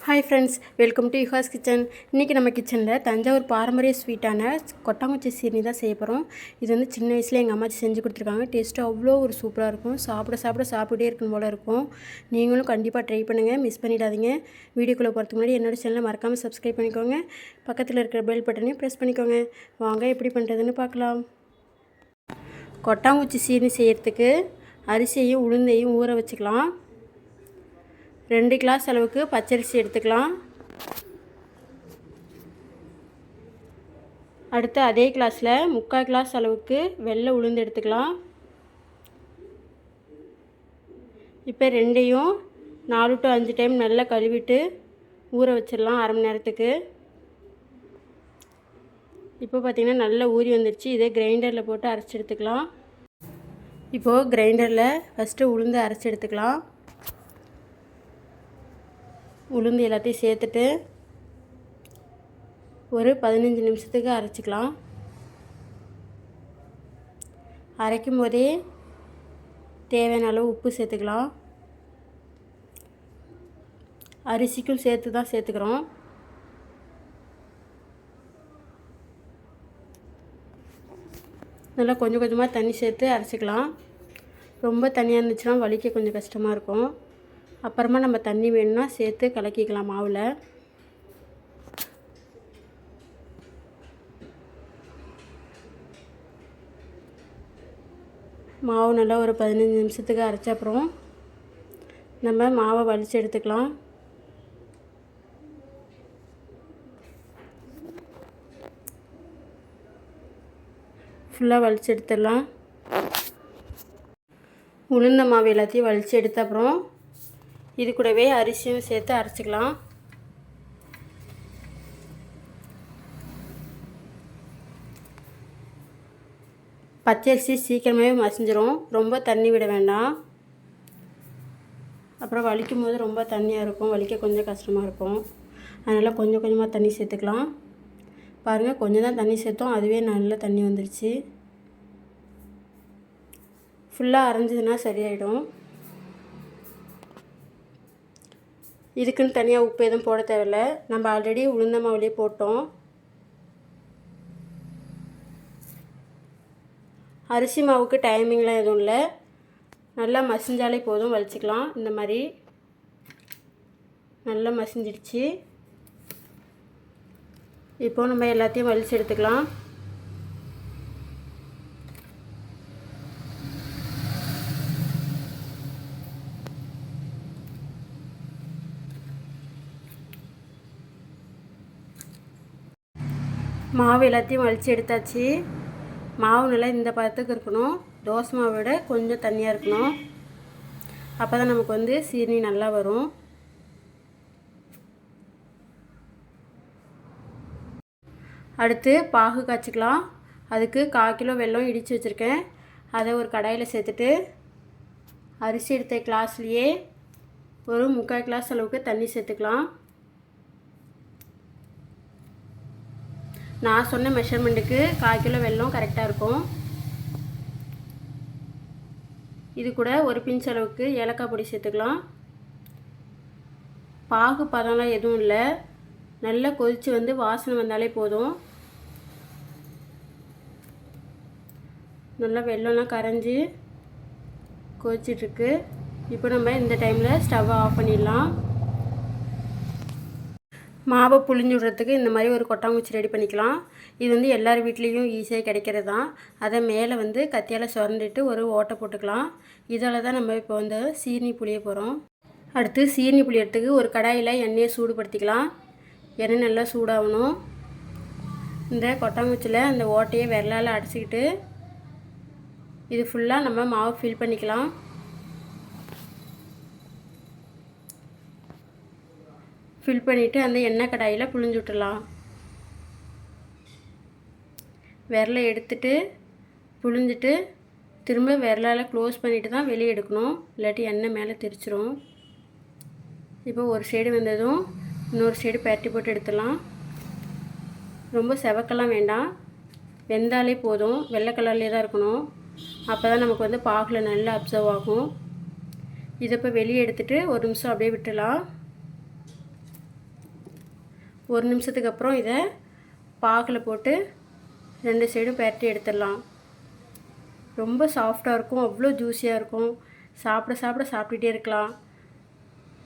Hi friends, welcome to யுகாஸ் kitchen. இன்றைக்கி நம்ம கிச்சனில் தஞ்சாவூர் பாரம்பரிய ஸ்வீட்டான கொட்டாங்குச்சி சீனி தான் செய்ய போகிறோம். இது வந்து சின்ன வயசில் எங்கள் அம்மாச்சி செஞ்சு கொடுத்துருக்காங்க. டேஸ்ட்டு அவ்வளோ ஒரு சூப்பராக இருக்கும். சாப்பிட்டே இருக்கணும் போல் இருக்கும். நீங்களும் கண்டிப்பாக ட்ரை பண்ணுங்கள், மிஸ் பண்ணிடாதீங்க. வீடியோக்குள்ளே போகிறதுக்கு முன்னாடி என்னோடய சேனலை மறக்காமல் சப்ஸ்கிரைப் பண்ணிக்கோங்க. பக்கத்தில் இருக்கிற பெல் பட்டனையும் ப்ரெஸ் பண்ணிக்கோங்க. வாங்க எப்படி பண்ணுறதுன்னு பார்க்கலாம். கொட்டாங்குச்சி சீனி செய்கிறதுக்கு அரிசியையும் உளுந்தையும் ஊற வச்சுக்கலாம். 2 கிளாஸ் அளவுக்கு பச்சரிசி எடுத்துக்கலாம். அடுத்து அதே கிளாஸில் 3/4 கிளாஸ் அளவுக்கு வெள்ளை உளுந்து எடுத்துக்கலாம். இப்போ ரெண்டையும் 4 to 5 டைம் நல்லா கழுவிட்டு ஊற வச்சிடலாம் அரை மணி நேரத்துக்கு. இப்போ பார்த்திங்கன்னா நல்லா ஊறி வந்துடுச்சு. இதே கிரைண்டரில் போட்டு அரைச்சி எடுத்துக்கலாம். இப்போது கிரைண்டரில் ஃபஸ்ட்டு உளுந்து அரைச்சி எடுத்துக்கலாம். உளுந்து எல்லாத்தையும் சேர்த்துட்டு ஒரு 15 நிமிஷத்துக்கு அரைச்சிக்கலாம். அரைக்கும் போதே தேவையான அளவு உப்பு சேர்த்துக்கலாம். அரிசிக்கும் சேர்த்து தான் சேர்த்துக்கிறோம். நல்லா கொஞ்சம் கொஞ்சமாக தண்ணி சேர்த்து அரைச்சிக்கலாம். ரொம்ப தண்ணியாக இருந்துச்சுன்னா வலிக்க கொஞ்சம் கஷ்டமாக இருக்கும். அப்புறமா நம்ம தண்ணி வேணும்னா சேர்த்து கலக்கிக்கலாம் மாவில். மாவு நல்லா ஒரு 15 நிமிஷத்துக்கு அரைச்ச அப்புறம் நம்ம மாவை வலித்து எடுத்துக்கலாம். ஃபுல்லாக வலித்து எடுத்துடலாம். உளுந்த மாவு எல்லாத்தையும் வலித்து எடுத்த அப்புறம் இது கூடவே அரிசியும் சேர்த்து அரைச்சிக்கலாம். பச்சரிசி சீக்கிரமே மசிஞ்சிரும். ரொம்ப தண்ணி விட வேண்டாம். அப்புறம் வலிக்கும் போது ரொம்ப தண்ணியாக இருக்கும், வலிக்க கொஞ்சம் கஷ்டமாக இருக்கும். அதனால் கொஞ்சம் கொஞ்சமாக தண்ணி சேர்த்துக்கலாம். பாருங்கள், கொஞ்சம் தான் தண்ணி சேர்த்தோம், அதுவே நல்ல தண்ணி வந்துடுச்சு. ஃபுல்லாக அரைஞ்சதுன்னா சரியாயிடும். இதுக்குன்னு தனியாக உப்பு எதுவும் போட தேவையில்லை. நம்ம ஆல்ரெடி உளுந்த மாவுலேயே போட்டோம். அரிசி மாவுக்கு டைமிங்லாம் எதுவும் இல்லை, நல்லா மசிஞ்சாலே போதும். வலிச்சிக்கலாம். இந்த மாதிரி நல்லா மசிஞ்சிடுச்சு. இப்போது நம்ம எல்லாத்தையும் வலிச்சு எடுத்துக்கலாம். மாவு எல்லாத்தையும் வலித்து எடுத்தாச்சு. மாவு நல்லா இந்த பதத்துக்கு இருக்கணும். தோசை மாவை விட கொஞ்சம் தண்ணியாக இருக்கணும். அப்போ தான் நமக்கு வந்து சீனி நல்லா வரும். அடுத்து பாகு காய்ச்சிக்கலாம். அதுக்கு 1/4 கிலோ வெல்லம் இடித்து வச்சுருக்கேன். அதை ஒரு கடாயில் சேர்த்துட்டு அரிசி எடுத்த கிளாஸ்லேயே ஒரு 3/4 கிளாஸ் அளவுக்கு தண்ணி சேர்த்துக்கலாம். நான் சொன்ன மெஷர்மெண்ட்டுக்கு 1/4 கிலோ வெல்லம் கரெக்டாக இருக்கும். இது கூட ஒரு பிஞ்ச் அளவுக்கு ஏலக்காய் பொடி சேர்த்துக்கலாம். பாகு பதம்லாம் எதுவும் இல்லை, நல்லா கொதித்து வந்து வாசனை வந்தாலே போதும். நல்லா வெல்லம்லாம் கரைஞ்சி கொதிச்சிட்ருக்கு. இப்போ நம்ம இந்த டைமில் ஸ்டவ்வை ஆஃப் பண்ணிடலாம். மாவை புழிஞ்சு விடுறதுக்கு இந்த மாதிரி ஒரு கொட்டாங்குச்சி ரெடி பண்ணிக்கலாம். இது வந்து எல்லார் வீட்லேயும் ஈஸியாக கிடைக்கிறது தான். அதை மேலே வந்து கத்தியால் சுரண்டிட்டு ஒரு ஓட்டை போட்டுக்கலாம். இதால் தான் நம்ம இப்போ வந்து சீனி புளிய போகிறோம். அடுத்து சீனி புளியறதுக்கு ஒரு கடாயில் எண்ணெயை சூடுபடுத்திக்கலாம். எண்ணெய் நல்லா சூடாகணும். இந்த கொட்டாங்குச்சியில் அந்த ஓட்டையை விரலால் அடைச்சிக்கிட்டு இது ஃபுல்லாக நம்ம மாவு ஃபில் பண்ணிக்கலாம். ஃபில் பண்ணிவிட்டு அந்த எண்ணெய் கடாயில் புழிஞ்சு விட்டுடலாம். விரலை எடுத்துட்டு புழிஞ்சிட்டு திரும்ப விரலால் க்ளோஸ் பண்ணிவிட்டு தான் வெளியே எடுக்கணும், இல்லாட்டி எண்ணெய் மேலே தெரிச்சிரும். இப்போ ஒரு சைடு வந்ததும் இன்னொரு சைடு பரட்டி போட்டு எடுத்துடலாம். ரொம்ப செவக்கலாம் வேண்டாம், வெந்தாலே போதும். வெள்ளை கலர்லேயே தான் இருக்கணும். அப்போ தான் நமக்கு வந்து பாகில் நல்லா அப்சர்வ் ஆகும். இதை இப்போ வெளியே எடுத்துகிட்டு ஒரு நிமிஷம் அப்படியே விட்டுடலாம். 1 நிமிஷத்துக்கு அப்புறம் இதை பாகில் போட்டு 2 சைடும் பரட்டி எடுத்துடலாம். ரொம்ப சாஃப்டாக இருக்கும், அவ்வளோ ஜூஸியாக இருக்கும். சாப்பிட்டுட்டே இருக்கலாம்.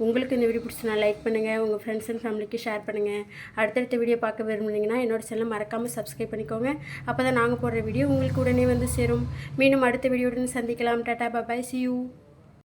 உங்களுக்கு இந்த வீடியோ பிடிச்சினா லைக் பண்ணுங்கள், உங்கள் ஃப்ரெண்ட்ஸ் அண்ட் ஃபேமிலிக்கு ஷேர் பண்ணுங்கள். அடுத்தடுத்த வீடியோ பார்க்க விரும்புனீங்கன்னா என்னோட சேனலை மறக்காமல் சப்ஸ்கிரைப் பண்ணிக்கோங்க. அப்போ தான் நாங்கள் போடுற வீடியோ உங்களுக்கு உடனே வந்து சேரும். மீண்டும் அடுத்த வீடியோவுடன் சந்திக்கலாம். டாடா, பாய், see you.